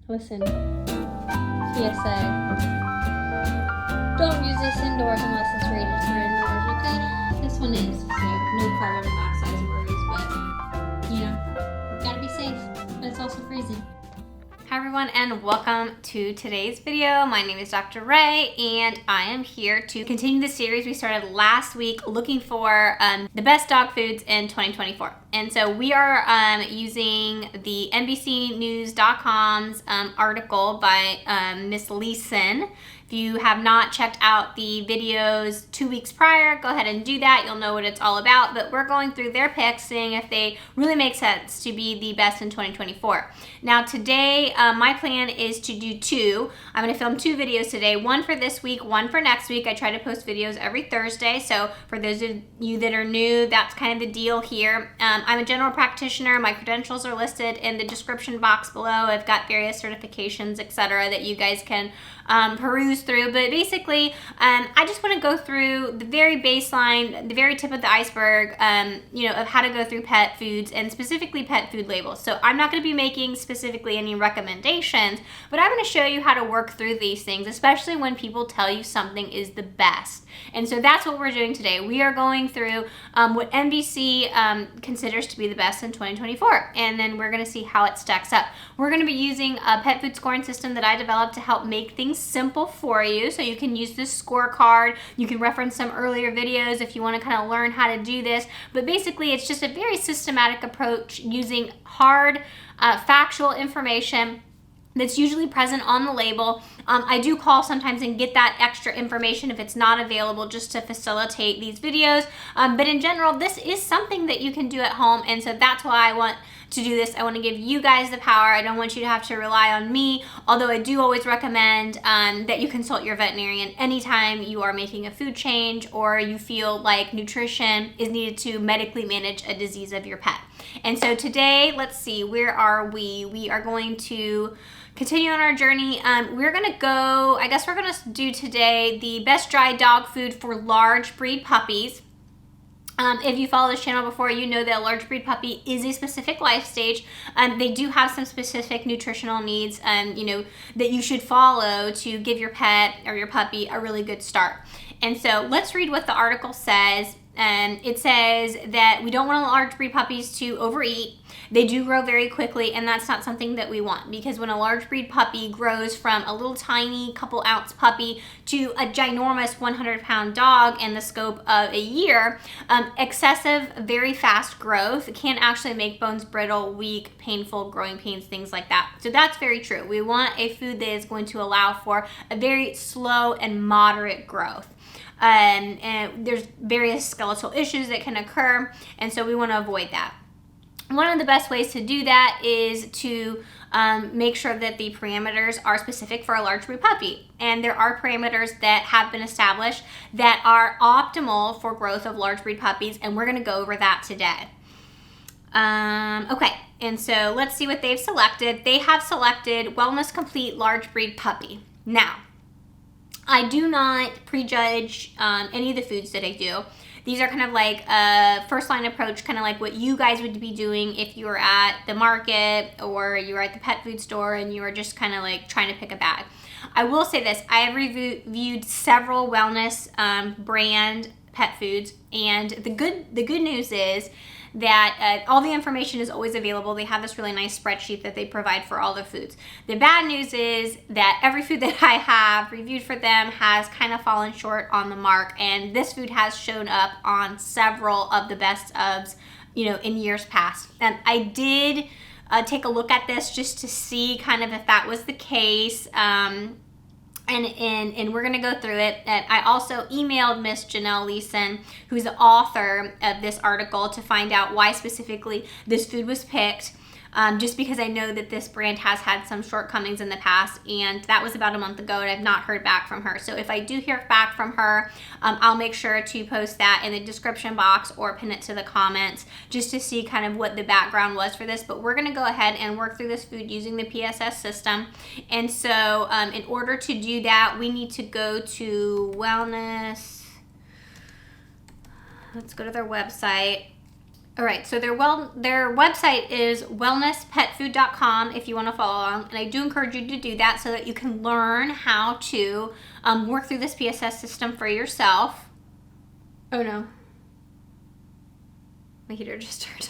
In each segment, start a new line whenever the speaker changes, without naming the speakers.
Listen, PSA. Don't use this indoors unless it's rated for indoors, okay? This one is, so no carbon monoxide worries, but, you know, gotta be safe, but it's also freezing.
Hi everyone and welcome to today's video. My name is Dr. Ray and I am here to continue the series we started last week looking for the best dog foods in 2024. And so we are using the NBCnews.com's article by Miss Leeson. If you have not checked out the videos 2 weeks prior, go ahead and do that. You'll know what it's all about. But we're going through their picks, seeing if they really make sense to be the best in 2024. Now today, my plan is to do two. I'm going to film 2 videos today, one for this week, one for next week. I try to post videos every Thursday. So for those of you that are new, that's kind of the deal here. I'm a general practitioner. My credentials are listed in the description box below. I've got various certifications, etc., that you guys can peruse through, but basically I just want to go through the very baseline, the very tip of the iceberg, of how to go through pet foods and specifically pet food labels. So I'm not going to be making specifically any recommendations, but I'm going to show you how to work through these things, especially when people tell you something is the best. And so that's what we're doing today. We are going through what NBC considers to be the best in 2024, and then we're going to see how it stacks up. We're going to be using a pet food scoring system that I developed to help make things simple for you, so you can use this scorecard. You can reference some earlier videos if you want to kind of learn how to do this, but basically it's just a very systematic approach using hard factual information that's usually present on the label. I do call sometimes and get that extra information if it's not available, just to facilitate these videos, but in general this is something that you can do at home, and so that's why I want to do this. I want to give you guys the power. I don't want you to have to rely on me, although I do always recommend that you consult your veterinarian anytime you are making a food change or you feel like nutrition is needed to medically manage a disease of your pet. And so today, let's see, where are we? We are going to continue on our journey. We're gonna go, I guess we're gonna do today the best dry dog food for large breed puppies. If you follow this channel before, you know that a large breed puppy is a specific life stage. They do have some specific nutritional needs, that you should follow to give your pet or your puppy a really good start. And so let's read what the article says. It says that we don't want large breed puppies to overeat. They do grow very quickly, and that's not something that we want, because when a large breed puppy grows from a little tiny couple ounce puppy to a ginormous 100-pound dog in the scope of a year, excessive, very fast growth can actually make bones brittle, weak, painful, growing pains, things like that. So that's very true. We want a food that is going to allow for a very slow and moderate growth. And there's various skeletal issues that can occur, and so we want to avoid that. One of the best ways to do that is to make sure that the parameters are specific for a large breed puppy. And there are parameters that have been established that are optimal for growth of large breed puppies, and we're going to go over that today. Okay, and so let's see what they've selected. They have selected Wellness Complete Large Breed Puppy. Now, I do not prejudge any of the foods that I do. These are kind of like a first line approach, kind of like what you guys would be doing if you were at the market or you were at the pet food store and you were just kind of like trying to pick a bag. I will say this, I have reviewed several wellness brand pet foods, and the good news is that all the information is always available. They have this really nice spreadsheet that they provide for all the foods. The bad news is that every food that I have reviewed for them has kind of fallen short on the mark, and this food has shown up on several of the best ofs, in years past. And I did take a look at this just to see kind of if that was the case. And we're going to go through it. And I also emailed Miss Janelle Leeson, who's the author of this article, to find out why specifically this food was picked. Just because I know that this brand has had some shortcomings in the past, and that was about a month ago, and I've not heard back from her. So if I do hear back from her, I'll make sure to post that in the description box or pin it to the comments just to see kind of what the background was for this. But we're going to go ahead and work through this food using the PSS system. And so in order to do that, we need to go to Wellness. Let's go to their website. All right, so their website is wellnesspetfood.com if you want to follow along, and I do encourage you to do that so that you can learn how to work through this PSS system for yourself. Oh no, my heater just turned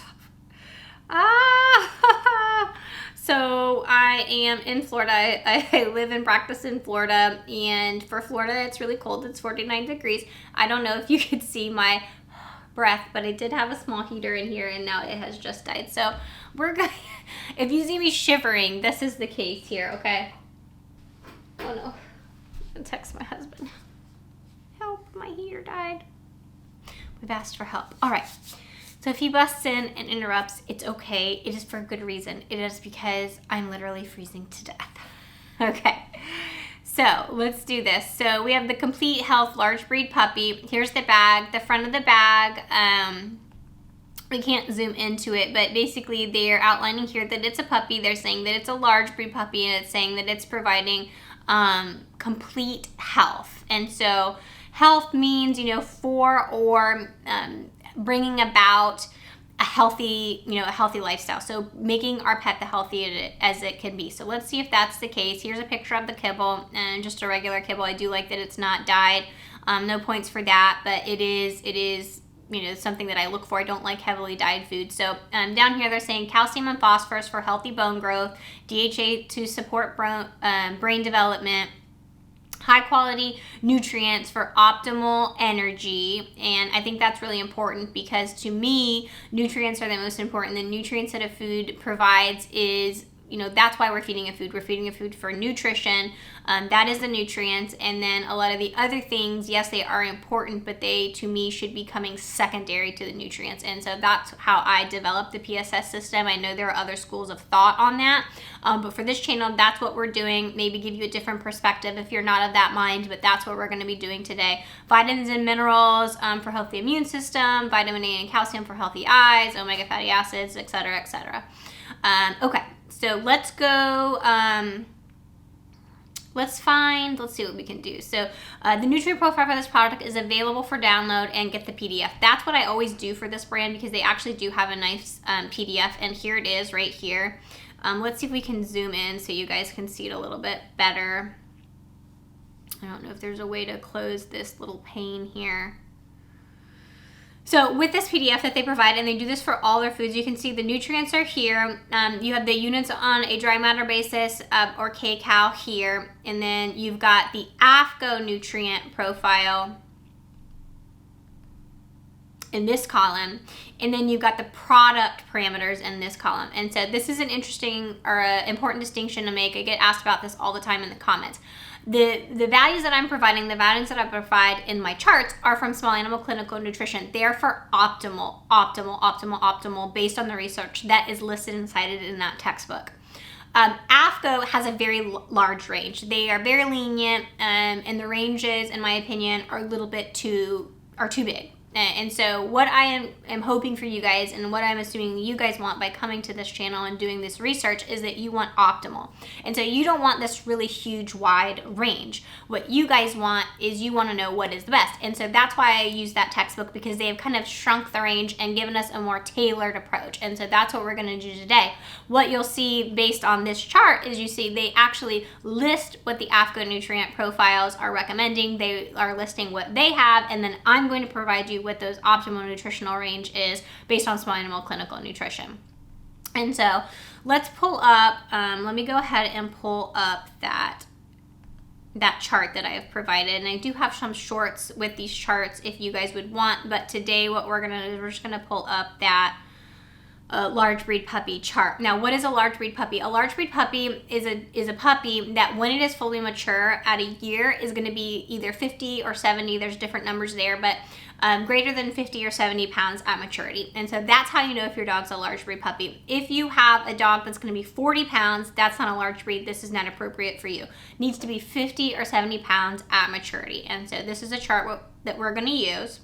off. So I am in Florida. I live and practice in Florida, and for Florida it's really cold. It's 49 degrees. I don't know if you could see my breath, but I did have a small heater in here and now it has just died. So we're going if you see me shivering, this is the case here, okay? Oh no. I'll text my husband. Help, my heater died. We've asked for help. All right. So if he busts in and interrupts, it's okay. It is for a good reason. It is because I'm literally freezing to death. Okay. So let's do this. So we have the Complete Health Large Breed Puppy. Here's the bag. The front of the bag, we can't zoom into it, but basically they're outlining here that it's a puppy. They're saying that it's a large breed puppy, and it's saying that it's providing complete health. And so health means, for or bringing about a healthy lifestyle. So making our pet the healthiest as it can be. So let's see if that's the case. Here's a picture of the kibble, and just a regular kibble. I do like that it's not dyed. No points for that, but it is something that I look for. I don't like heavily dyed food. So down here they're saying calcium and phosphorus for healthy bone growth, DHA to support brain development, high quality nutrients for optimal energy. And I think that's really important because to me, nutrients are the most important. The nutrients that a food provides is, that's why we're feeding a food. We're feeding a food for nutrition. That is the nutrients. And then a lot of the other things, yes, they are important, but they, to me, should be coming secondary to the nutrients. And so that's how I developed the PSS system. I know there are other schools of thought on that. But for this channel, that's what we're doing. Maybe give you a different perspective if you're not of that mind, but that's what we're going to be doing today. Vitamins and minerals for healthy immune system, vitamin A and calcium for healthy eyes, omega fatty acids, etc., etc. Okay. So let's go, let's see what we can do. So the nutrient profile for this product is available for download and get the PDF. That's what I always do for this brand because they actually do have a nice PDF, and here it is right here. Let's see if we can zoom in so you guys can see it a little bit better. I don't know if there's a way to close this little pane here. So with this PDF that they provide, and they do this for all their foods, you can see the nutrients are here. You have the units on a dry matter basis or kcal here. And then you've got the AFCO nutrient profile in this column. And then you've got the product parameters in this column. And so this is an interesting or important distinction to make. I get asked about this all the time in the comments. The values that I'm providing, the values that I provide in my charts are from Small Animal Clinical Nutrition. They're for optimal based on the research that is listed and cited in that textbook. AFCO has a very large range. They are very lenient, and the ranges, in my opinion, are a little bit too big. And so what I am hoping for you guys, and what I'm assuming you guys want by coming to this channel and doing this research, is that you want optimal. And so you don't want this really huge wide range. What you guys want is you want to know what is the best. And so that's why I use that textbook, because they have kind of shrunk the range and given us a more tailored approach. And so that's what we're going to do today. What you'll see based on this chart is you see they actually list what the AFCO nutrient profiles are recommending. They are listing what they have, and then I'm going to provide you what those optimal nutritional range is based on Small Animal Clinical Nutrition. And so let's pull up, let me go ahead and pull up that chart that I have provided. And I do have some shorts with these charts if you guys would want, but today what we're gonna do is we're just gonna pull up that large breed puppy chart. Now, what is a large breed puppy? A large breed puppy is a puppy that when it is fully mature at a year is going to be either 50 or 70. There's different numbers there, but greater than 50 or 70 pounds at maturity. And so that's how you know if your dog's a large breed puppy. If you have a dog that's going to be 40 pounds, that's not a large breed. This is not appropriate for you. It needs to be 50 or 70 pounds at maturity. And so this is a chart that we're going to use.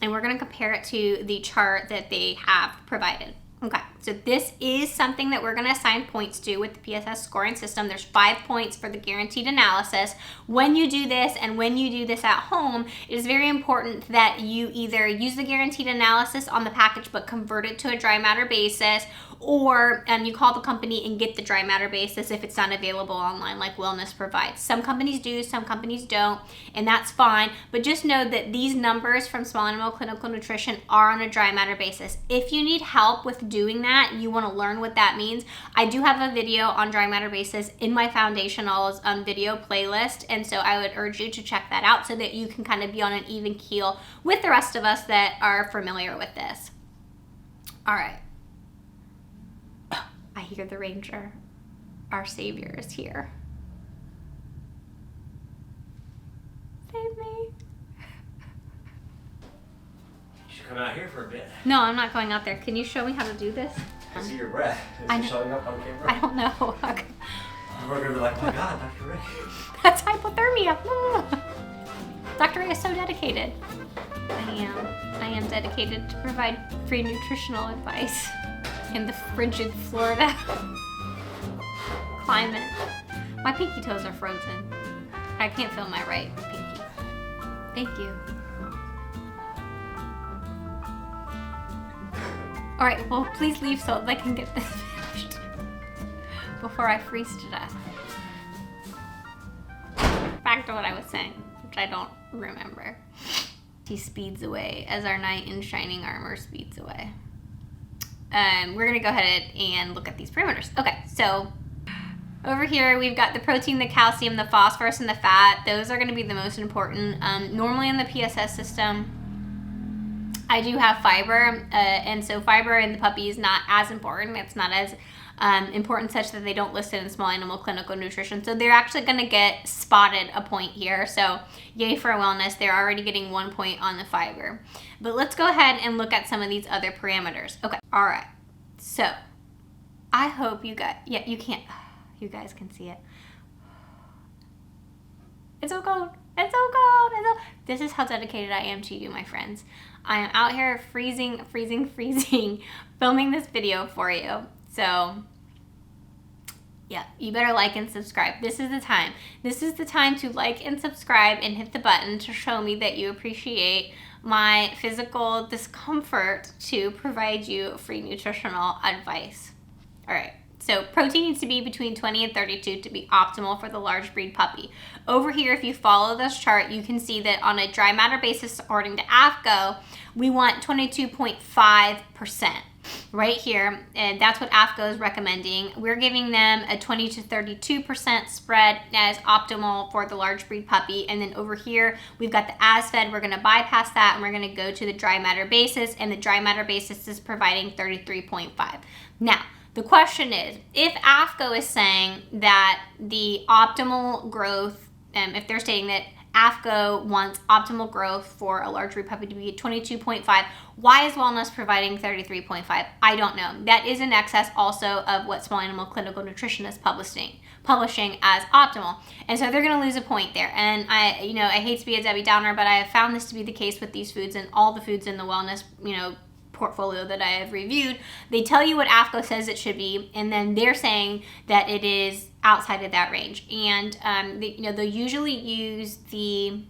And we're going to compare it to the chart that they have provided. Okay, so this is something that we're going to assign points to with the PSS scoring system. There's 5 points for the guaranteed analysis. When you do this and when you do this at home, it is very important that you either use the guaranteed analysis on the package but convert it to a dry matter basis, or you call the company and get the dry matter basis if it's not available online like Wellness provides. Some companies do, some companies don't, and that's fine, but just know that these numbers from Small Animal Clinical Nutrition are on a dry matter basis. If you need help with doing that, you want to learn what that means, I do have a video on dry matter basis in my foundationals video playlist, and so I would urge you to check that out so that you can kind of be on an even keel with the rest of us that are familiar with this. All right. I hear the ranger. Our savior is here. Save me.
You should come out here for a bit.
No, I'm not going out there. Can you show me how to do this?
I see your breath. Is it showing up on camera?
I don't know. Okay.
We're going to be like, my God, Dr. Ray.
That's hypothermia. Dr. Ray is so dedicated. I am dedicated to provide free nutritional advice in the frigid Florida climate. My pinky toes are frozen. I can't feel my right pinky. Thank you. All right, well, please leave so that I can get this finished before I freeze to death. Back to what I was saying, which I don't remember. He speeds away as our knight in shining armor speeds away. We're gonna go ahead and look at these parameters. Okay, so over here we've got the protein, the calcium, the phosphorus, and the fat. Those are gonna be the most important. Normally in the PSS system, I do have fiber, and so fiber in the puppy is not as important. It's not as important such that they don't list it in Small Animal Clinical Nutrition. So they're actually gonna get spotted a point here. So yay for Wellness, they're already getting 1 point on the fiber. But let's go ahead and look at some of these other parameters. Okay, all right. So I hope you guys, yeah, you can't, you guys can see it. It's so cold. It's so cold. This is how dedicated I am to you, my friends. I am out here freezing, filming this video for you. So yeah, you better like and subscribe. This is the time. This is the time to like and subscribe and hit the button to show me that you appreciate my physical discomfort to provide you free nutritional advice. All right. So protein needs to be between 20 and 32 to be optimal for the large breed puppy. Over here, if you follow this chart, you can see that on a dry matter basis, according to AFCO, we want 22.5% right here, and that's what AFCO is recommending. We're giving them a 20 to 32% spread as optimal for the large breed puppy, and then over here, we've got the as-fed. We're gonna bypass that, and we're gonna go to the dry matter basis, and the dry matter basis is providing 33.5. Now, the question is, if AFCO is saying that the optimal growth, if they're saying that AFCO wants optimal growth for a large breed puppy to be 22.5, why is Wellness providing 33.5? I don't know. That is in excess also of what Small Animal Clinical Nutrition is publishing as optimal. And so they're going to lose a point there. And I hate to be a Debbie Downer, but I have found this to be the case with these foods and all the foods in the Wellness, portfolio that I have reviewed. They tell you what AFCO says it should be, and then they're saying that it is outside of that range. And they'll usually use the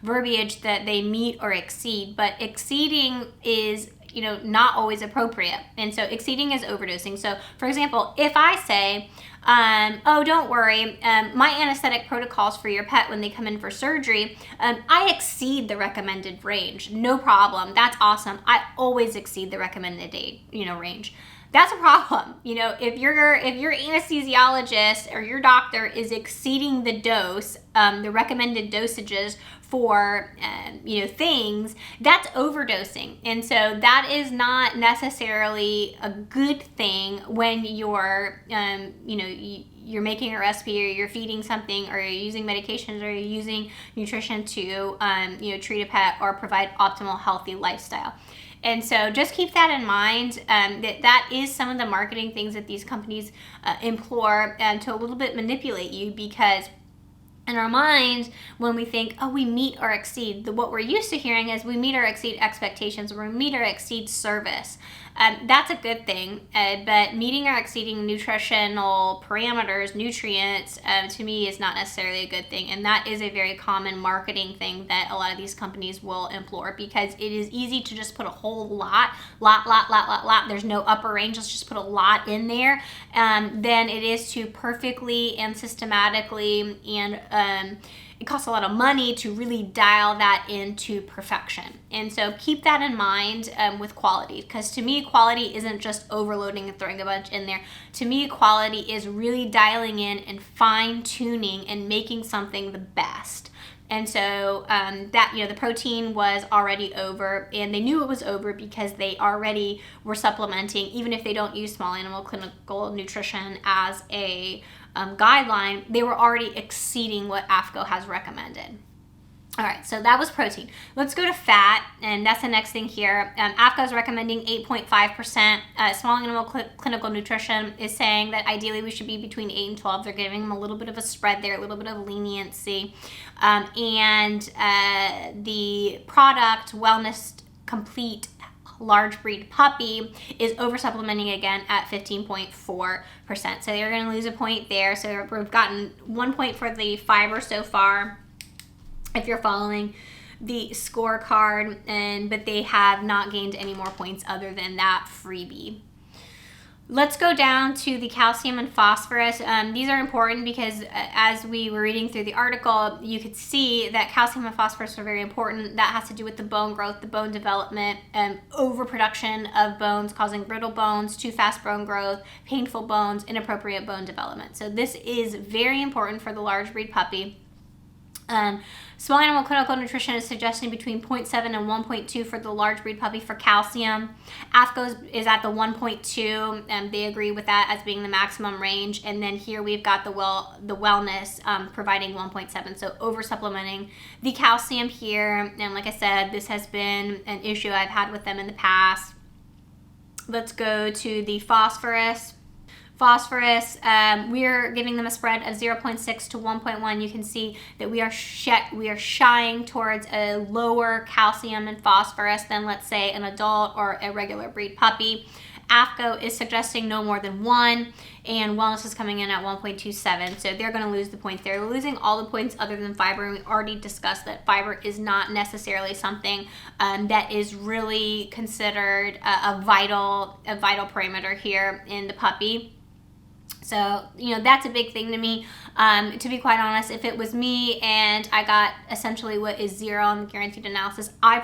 verbiage that they meet or exceed, but exceeding is not always appropriate. And so exceeding is overdosing. So for example, if I say, oh, don't worry, my anesthetic protocols for your pet when they come in for surgery, I exceed the recommended range. No problem. That's awesome. I always exceed the recommended range. That's a problem. If your anesthesiologist or your doctor is exceeding the dose, the recommended dosages for things, that's overdosing. And so that is not necessarily a good thing when you're you're making a recipe, or you're feeding something, or you're using medications, or you're using nutrition to treat a pet or provide optimal healthy lifestyle. And so just keep that in mind, that is some of the marketing things that these companies employ to a little bit manipulate you, because In our mind, when we think, oh, we meet or exceed, what we're used to hearing is we meet or exceed expectations, or we meet or exceed service. That's a good thing, but meeting or exceeding nutritional parameters, nutrients, to me is not necessarily a good thing. And that is a very common marketing thing that a lot of these companies will employ, because it is easy to just put a whole lot. There's no upper range. Let's just put a lot in there. Than it is to perfectly and systematically, and it costs a lot of money to really dial that into perfection. And so keep that in mind with quality, because to me, quality isn't just overloading and throwing a bunch in there. To me, quality is really dialing in and fine tuning and making something the best. And so that, the protein was already over, and they knew it was over because they already were supplementing, even if they don't use small animal clinical nutrition as a guideline, they were already exceeding what AAFCO has recommended. All right, so that was protein. Let's go to fat, and that's the next thing here. AAFCO is recommending 8.5%. Small animal clinical nutrition is saying that ideally we should be between 8 and 12. They're giving them a little bit of a spread there, a little bit of leniency. And the product, Wellness Complete large breed puppy, is over supplementing again at 15.4%. So you're going to lose a point there. So we've gotten 1 point for the fiber so far, if you're following the scorecard, but they have not gained any more points other than that freebie. Let's go down to the calcium and phosphorus. These are important because as we were reading through the article, you could see that calcium and phosphorus are very important. That has to do with the bone growth, the bone development, overproduction of bones causing brittle bones, too fast bone growth, painful bones, inappropriate bone development. So this is very important for the large breed puppy. Small animal clinical nutrition is suggesting between 0.7 and 1.2 for the large breed puppy for calcium. AAFCO is at the 1.2, and they agree with that as being the maximum range. And then here we've got the wellness providing 1.7, so over supplementing the calcium here. And like I said, this has been an issue I've had with them in the past. Let's go to the phosphorus. We're giving them a spread of 0.6 to 1.1. You can see that we are shying towards a lower calcium and phosphorus than, let's say, an adult or a regular breed puppy. AAFCO is suggesting no more than 1, and Wellness is coming in at 1.27. So they're going to lose the points. They're losing all the points other than fiber. And we already discussed that fiber is not necessarily something that is really considered a vital parameter here in the puppy. So, that's a big thing to me. To be quite honest, if it was me and I got essentially what is 0 on the guaranteed analysis, I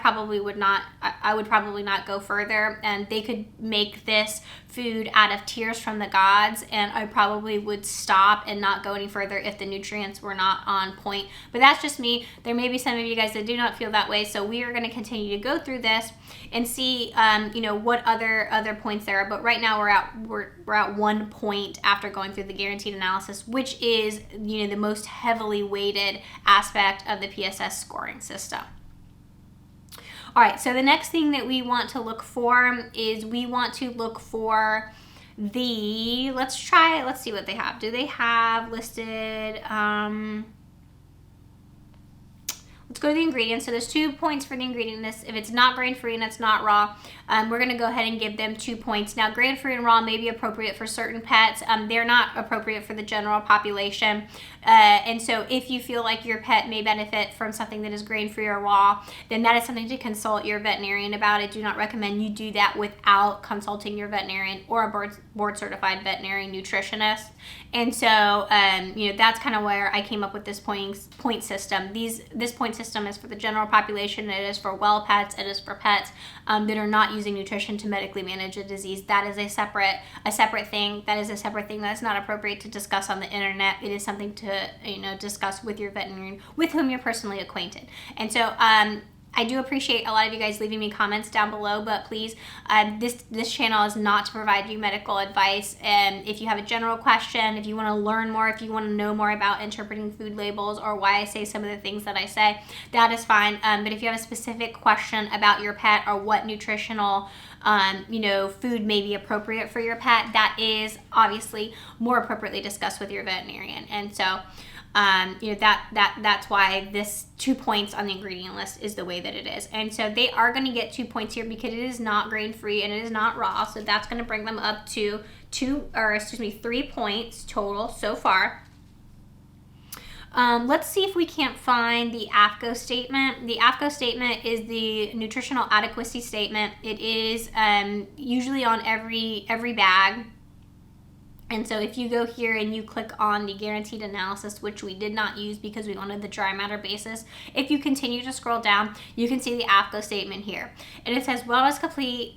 would probably not go further. And they could make this food out of tears from the gods, and I probably would stop and not go any further if the nutrients were not on point. But that's just me. There may be some of you guys that do not feel that way, so we are going to continue to go through this and see what other points there are. But right now we're at 1 point after going through the guaranteed analysis, which is the most heavily weighted aspect of the PSS scoring system. All right, so the next thing that we want to look for is let's see what they have. Do they have listed, let's go to the ingredients. So there's 2 points for the ingredient list. If it's not grain-free and it's not raw, we're going to go ahead and give them 2 points. Now, grain-free and raw may be appropriate for certain pets. They're not appropriate for the general population. And so if you feel like your pet may benefit from something that is grain-free or raw, then that is something to consult your veterinarian about. I do not recommend you do that without consulting your veterinarian or a board-certified veterinary nutritionist. And so, that's kind of where I came up with this point system. This point system is for the general population. It is for well pets. It is for pets that are not using nutrition to medically manage a disease. That is a separate thing. That is a separate thing that's not appropriate to discuss on the internet. It is something to discuss with your veterinarian with whom you're personally acquainted. And so I do appreciate a lot of you guys leaving me comments down below, but please, this channel is not to provide you medical advice. And if you have a general question, if you want to learn more, if you want to know more about interpreting food labels or why I say some of the things that I say, that is fine. But if you have a specific question about your pet or what nutritional food may be appropriate for your pet, that is obviously more appropriately discussed with your veterinarian. And so That's why this 2 points on the ingredient list is the way that it is. And so they are going to get 2 points here because it is not grain-free and it is not raw. So that's going to bring them up to 3 points total so far. Let's see if we can't find the AAFCO statement. The AAFCO statement is the nutritional adequacy statement. It is usually on every bag. And so if you go here and you click on the guaranteed analysis, which we did not use because we wanted the dry matter basis, if you continue to scroll down, you can see the AAFCO statement here. And it says wellness complete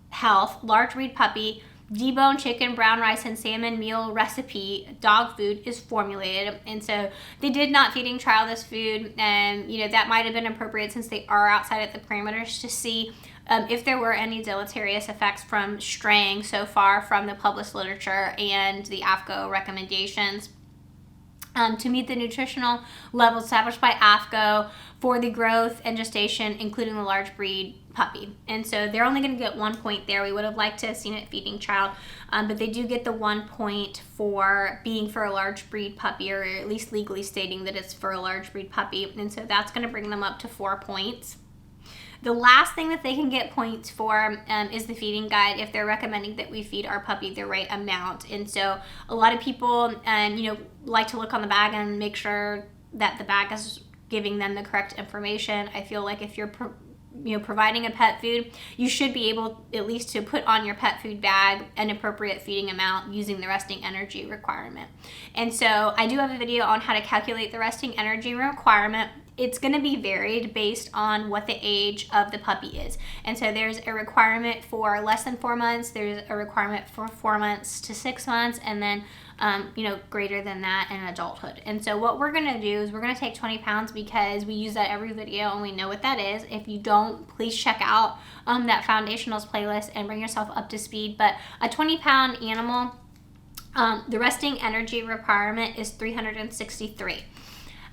health, large breed puppy, deboned chicken, brown rice, and salmon meal recipe dog food is formulated. And so they did not feeding trial this food, and that might have been appropriate since they are outside of the parameters to see if there were any deleterious effects from straying so far from the published literature and the AAFCO recommendations. To meet the nutritional level established by AAFCO for the growth and gestation, including the large breed puppy. And so they're only going to get 1 point there. We would have liked to have seen it feeding child, but they do get the 1 point for being for a large breed puppy, or at least legally stating that it's for a large breed puppy. And so that's going to bring them up to 4 points. The last thing that they can get points for is the feeding guide, if they're recommending that we feed our puppy the right amount. And so a lot of people, like to look on the bag and make sure that the bag is giving them the correct information. I feel like if you're providing a pet food, you should be able at least to put on your pet food bag an appropriate feeding amount using the resting energy requirement. And so I do have a video on how to calculate the resting energy requirement. It's going to be varied based on what the age of the puppy is. And so there's a requirement for less than 4 months, there's a requirement for 4 months to 6 months, and then greater than that in adulthood. And so what we're going to do is we're going to take 20 pounds because we use that every video and we know what that is. If you don't, please check out that Foundationals playlist and bring yourself up to speed. But a 20-pound animal, the resting energy requirement is 363.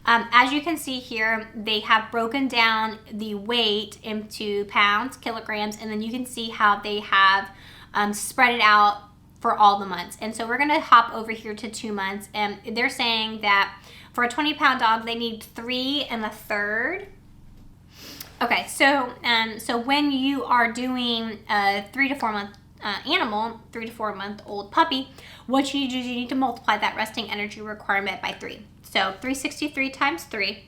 As you can see here, they have broken down the weight into pounds, kilograms, and then you can see how they have spread it out for all the months. And so we're going to hop over here to 2 months, and they're saying that for a 20-pound dog, they need 3 1/3. Okay, so when you are doing a 3 to 4 month animal, 3 to 4 month old puppy, what you need to do is you need to multiply that resting energy requirement by 3. So 363 times 3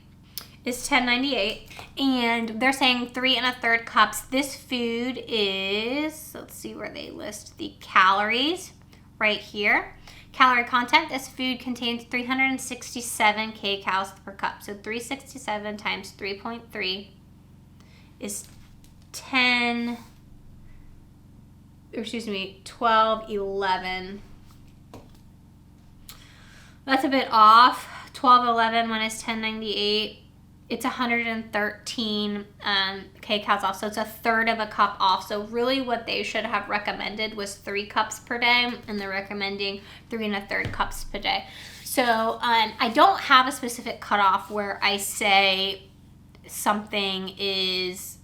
is 1098, and they're saying 3 1/3 cups. This food is, let's see where they list the calories right here. Calorie content, this food contains 367 kcals per cup. So 367 times 3.3 is 1211. That's a bit off. 1211 when it's 1098. It's 113 kcals off, so it's 1/3 of a cup off. So really what they should have recommended was 3 cups per day, and they're recommending 3 1/3 cups per day. So I don't have a specific cutoff where I say something is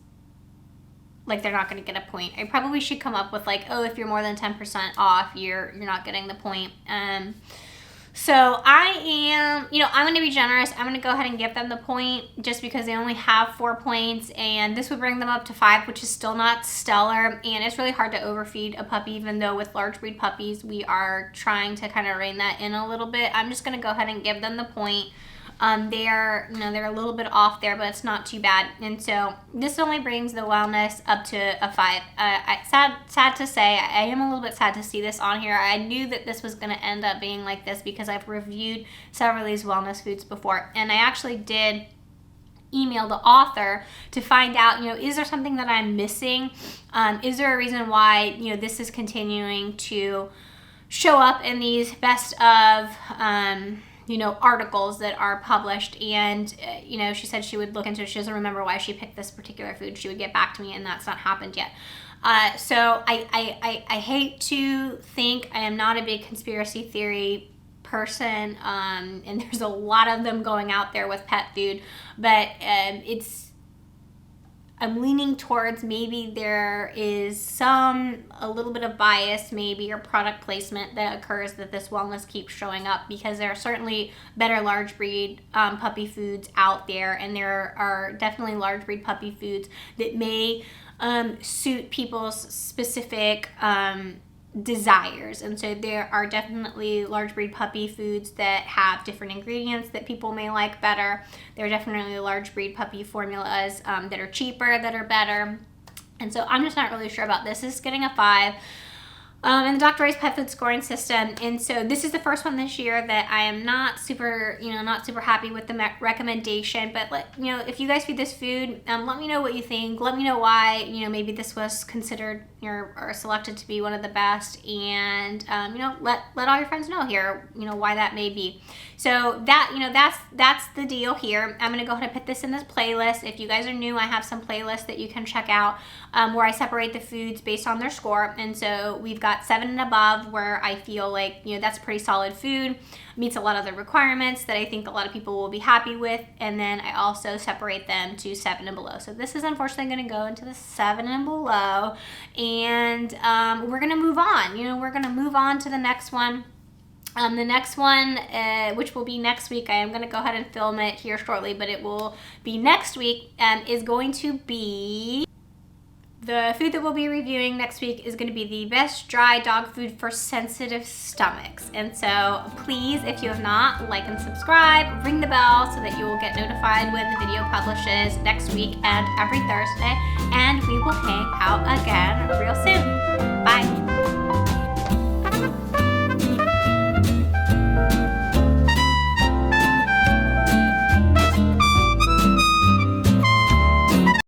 like they're not going to get a point. I probably should come up with like, oh, if you're more than 10% off, you're not getting the point. So I am, I'm going to be generous. I'm going to go ahead and give them the point just because they only have 4 points, and this would bring them up to 5, which is still not stellar. And it's really hard to overfeed a puppy, even though with large breed puppies, we are trying to kind of rein that in a little bit. I'm just going to go ahead and give them the point. They're a little bit off there, but it's not too bad. And so this only brings the wellness up to a 5. Sad to say, I am a little bit sad to see this on here. I knew that this was going to end up being like this because I've reviewed several of these wellness foods before, and I actually did email the author to find out, is there something that I'm missing? Is there a reason why, this is continuing to show up in these best of articles that are published? And she said she would look into it. She doesn't remember why she picked this particular food. She would get back to me, and that's not happened yet. So I hate to think, I am not a big conspiracy theory person, and there's a lot of them going out there with pet food, but I'm leaning towards maybe there is a little bit of bias maybe, or product placement that occurs that this wellness keeps showing up, because there are certainly better large breed puppy foods out there, and there are definitely large breed puppy foods that may suit people's specific desires. And so there are definitely large breed puppy foods that have different ingredients that people may like better. There are definitely large breed puppy formulas that are cheaper, that are better. And so I'm just not really sure about this. This is getting a 5 in the Dr. Ray's pet food scoring system. And so this is the first one this year that I am not super happy with the recommendation. But if you guys feed this food, let me know what you think. Let me know why maybe this was considered or selected to be one of the best, and let all your friends know here why that may be. So that's the deal here. I'm gonna go ahead and put this in this playlist. If you guys are new, I have some playlists that you can check out where I separate the foods based on their score. And so we've got 7 and above, where I feel like that's pretty solid food, meets a lot of the requirements that I think a lot of people will be happy with. And then I also separate them to 7 and below. So this is unfortunately going to go into the 7 and below, and we're going to move on. We're going to move on to the next one. The next one, which will be next week, I am going to go ahead and film it here shortly, but it will be next week, is going to be... The food that we'll be reviewing next week is going to be the best dry dog food for sensitive stomachs. And so please, if you have not, like and subscribe, ring the bell so that you will get notified when the video publishes next week and every Thursday. And we will hang out again